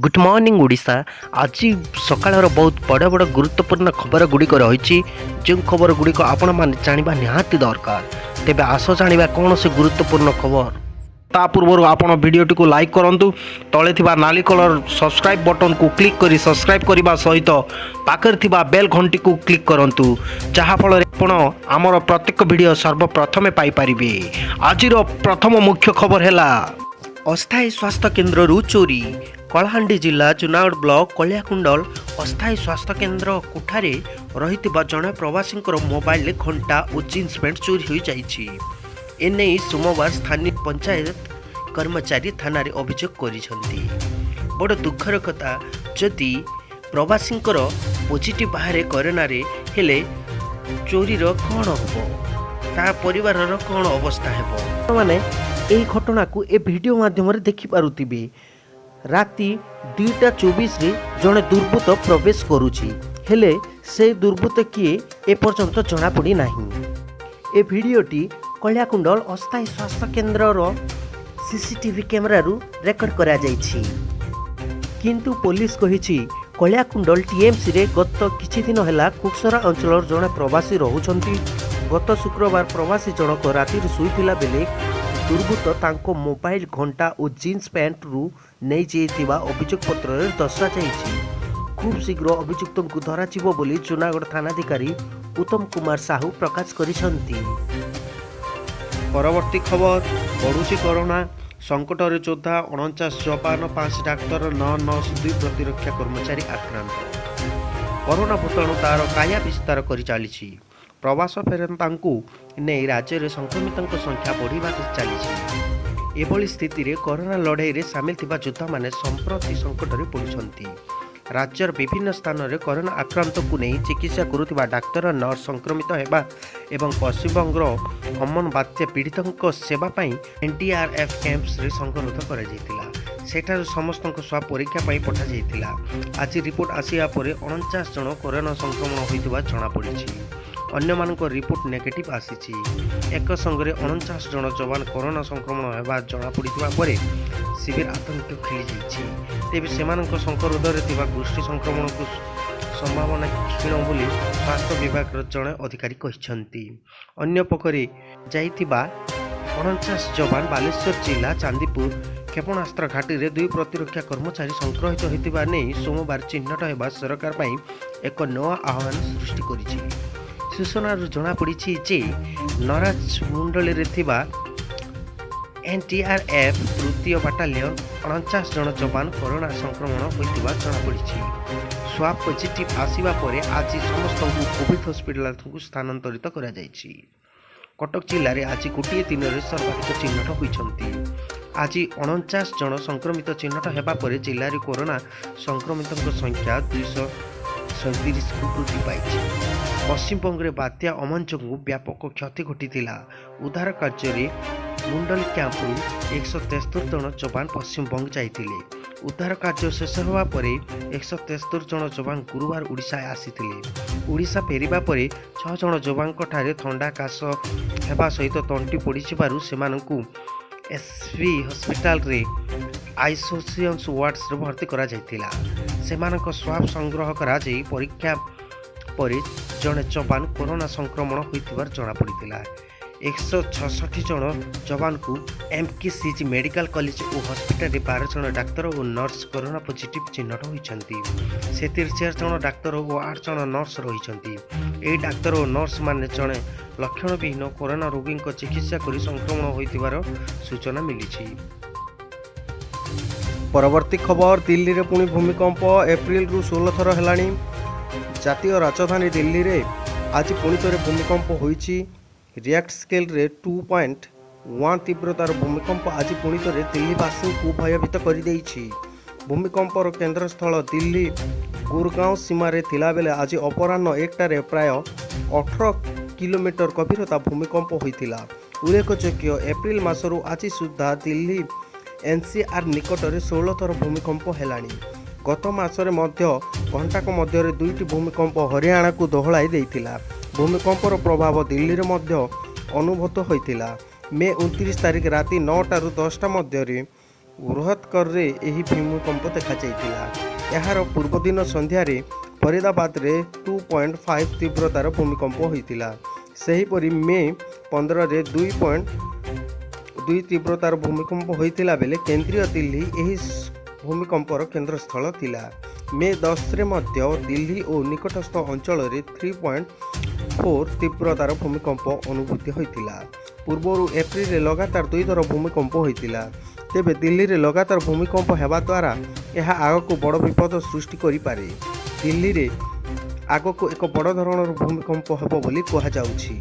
Good morning Odisha. आज सकाळ बहुत बड़ बड़ गुरुत्वपूर्ण खबर गुड़िक रही जो खबर गुड़िक आपण मैंने जाना निहाती दरकार। तेबे आस जाना कौन से गुरुत्वपूर्ण खबर ता पूर्व आपण वीडियोटी को लाइक करंतु, तले थिबा नाली कलर सब्सक्राइब बटन को क्लिक करी सब्सक्राइब करने सहित पाखर थिबा बेल घंटी को क्लिक करंतु, जहा फल आपण आमर प्रत्येक वीडियो सर्वप्रथमे पाई परिबे। आजिर प्रथम मुख्य खबर हैला अस्थायी स्वास्थ्य केन्द्र चोरी। कलाहांडी जिला जुनागढ़ ब्लॉक कलियाकुंडल अस्थायी स्वास्थ्य केन्द्र कोठारे रही जड़े प्रवासी मोबाइल घंटा और जीन्स पैंट चोरी हो जाइछि। एने सोमवार स्थानीय पंचायत कर्मचारी थाना अभियोग करिसेंती। बड़ दुखर कथा, जदि प्रवासी पॉजिटिव बाहर कोरोना हेले चोरीर कौन हम ता परिवार कौन अवस्था हेबो। माने एही घटना को ए वीडियो माध्यम देखि पारुथिबे। राति 2:24 रे जड़े दुर्बृत्त प्रवेश करुछि, हेले से दुर्बृत्त किए एपर्यंत जना पड़ी नाही। ए वीडियोटी कलियाकुंडल अस्थायी स्वास्थ्य केन्द्र सीसीटीवी कैमरारू रेकर्ड करा जाइछि। किंतु पुलिस कहिछि कलियाकुंडल टीएमसी रे गत किछि दिन हैला कुक्सरा अंचल जड़े प्रवासी रहुछंती। गत शुक्रवार प्रवासी जनक राति शुईथिला बेले दुर्बृत्त तांको मोबाइल घंटा और जीन्स पैंट रू नहीं जाइथिबा अभियोग पत्र दर्शा जाइछि। खूब शीघ्र अभियुक्त को धरा जीवो बोली जुनागढ़ थानाधिकारी उत्तम कुमार साहू प्रकाश करिसंती। परवर्ती खबर बढ़ुची कोरोना संकट रे योद्धा 49 जवान 5 डाक्तर 9 नर्स 2 प्रतिरक्षा कर्मचारी आक्रांत। कोरोना भूताणु तार काया विस्तार करि चलिछि। प्रवास फेरंता नहीं राज्य में संक्रमितों संख्या बढ़ा चली। एभली स्थिति रे कोरोना लड़ाई रे सामिल थिबा योद्धा माने संप्रति संकट रे पड़ुछंती। राज्यर विभिन्न स्थान में कोरोना आक्रांत को नहीं चिकित्सा करुथिबा डाक्तर नर्स संक्रमित हेबा एवं पश्चिमबंगर हमन बात्या पीड़ितों सेवा पाई एनडीआरएफ कैंप्स रे संगरोध करा जायतिला। सेठार समस्त स्वाब परीक्षा पाई पठा जायतिला। आज रिपोर्ट आसिया परे 49 जन कोरोना संक्रमण होइतिबा जणा पड़िछि। अन्य मानक रिपोर्ट नेगेटिव आसीछि। एक संगे 49 जन जवान कोरोना संक्रमण होगा जना पड़ा पर शिविर आतंक खेली जाइछि। तेबे सेमानक संकरोध रे थिबा गोष्ठी संक्रमण को संभावना क्षीण बोली स्वास्थ्य विभाग जड़े अधिकारी कहिसंती। अन्य पकरे जाइथिबा 49 जवान बालेश्वर जिला चांदीपुर क्षेपणास्त्र घाटी रे 2 प्रतिरक्षा कर्मचारी संक्रमित होइतिबा नै सोमवार चिन्हट हेबा सरकार पई एक नया आह्वान सृष्टि करिछि। सूचना जनापड़ी जे नराज मुंडली एनडीआरएफ तृतीय बाटालियन 49 जन जवान कोरोना संक्रमण होता जनापड़ी। स्वाब पॉजिटिव आसवा पर आज समस्त कोविड हॉस्पिटल को स्थानांतरित करा जायछि। कटक जिले में आज गोटे दिन में सर्वाधिक चिन्हट होती। आज 49 जन संक्रमित चिन्हट होगा पर जिले में कोरोना संक्रमितों संख्या 237 को वृद्धि पाई। पश्चिमबंग में बात्या अमन जो व्यापक क्षति घटी। उद्धार कार्य मुंडल कैंपरू 173 जन जवान पश्चिमबंग जाते। उद्धार कार्य शेष होगा पर 173 जन जवान गुरुवार ओडिशा आसीथिले। ओडिशा फेरिबा परे 6 जन जवान ठारे थंडा काश हेबा सहित तंटी पड़िबारु सेमानंकु एसवी हॉस्पिटल रे आइसोलेशन वार्ड्स रे भर्ती करा जायतिला। सेमानक स्वाब संग्रह करा जाई परीक्षा पर जड़े जवान कोरोना संक्रमण होइतिबार जଣା पड़िथिला। 166 जन जवान को एमकेसीजी मेडिकल कॉलेज और हॉस्पिटल 12 जन डाक्तर और नर्स कोरोना पॉजिटिव चिन्हट होइछंती। सेतिर 4 जन डाक्तर और 8 जन नर्स रहिछंती। एही डाक्तर और नर्स माने जड़े लक्षण विहीन कोरोना रोगी चिकित्सा करी संक्रमण होइतिबार सूचना मिली। परवर्ती खबर दिल्ली रे पुणी भूमिकंप एप्रिल रु 16 थर हेलानी। जातीय राजधानी दिल्ली रे आज पुणी थे भूमिकंप होइछि। रिएक्ट स्केल रे 2.1 तीव्रतार भूमिकंप आज पुणी थे दिल्लीवासी को भयभीत कर देइछि। भूमिकंपर केन्द्रस्थल दिल्ली गुरगांव सीमार थिला बेले आज अपराह्न 1टारे प्राय 18 किलोमीटर गभीरता भूमिकंप होइतिला। उल्लेखयोग्य एप्रिल मासरू आज सुधा दिल्ली एनसीआर निकटरे 16 थर भूमिकंप हेलानी। गत मासरे मध्य घंटाक मध्य 2टी भूमिकंप हरियाणा को दोहलाई देइतिला। भूमिकंपर प्रभाव दिल्ली रे मध्य अनुभूत होइतिला। मे 29 तारिख राति 9 टारू 10टा मध्य ବୃହତ୍କରରେ ଏହି ଭୂମିକମ୍ପ ଦେଖାଯାଇଥିଲା। ଏହାର ପୂର୍ବଦିନ ସନ୍ଧ୍ୟାରେ ଫରିଦାବାଦରେ 2.5 ତୀବ୍ରତାର ଭୂମିକମ୍ପ ହୋଇଥିଲା। ସେହିପରି ମେ 15ରେ 2.2 ତୀବ୍ରତାର ଭୂମିକମ୍ପ ହୋଇଥିଲା ବେଳେ କେନ୍ଦ୍ରୀୟ ଦିଲ୍ଲୀ ଏହି ଭୂମିକମ୍ପର କେନ୍ଦ୍ରସ୍ଥଳ ଥିଲା। ମେ 10ରେ ମଧ୍ୟ ଦିଲ୍ଲୀ ଓ ନିକଟସ୍ଥ ଅଞ୍ଚଳରେ 3.4 ତୀବ୍ରତାର ଭୂମିକମ୍ପ ଅନୁଭୂତ ହୋଇଥିଲା। ପୂର୍ବରୁ ଏପ୍ରିଲରେ ଲଗାତାର 2 ଥର ଭୂମିକମ୍ପ ହୋଇଥିଲା। ତେବେ ଦିଲ୍ଲୀରେ ଲଗାତାର ଭୂମିକମ୍ପ ହେବା ଦ୍ୱାରା ଏହା ଆଗକୁ ବଡ଼ ବିପଦ ସୃଷ୍ଟି କରିପାରେ। ଦିଲ୍ଲୀରେ ଆଗକୁ ଏକ ବଡ଼ ଧରଣର ଭୂମିକମ୍ପ ହେବ ବୋଲି କୁହାଯାଉଛି।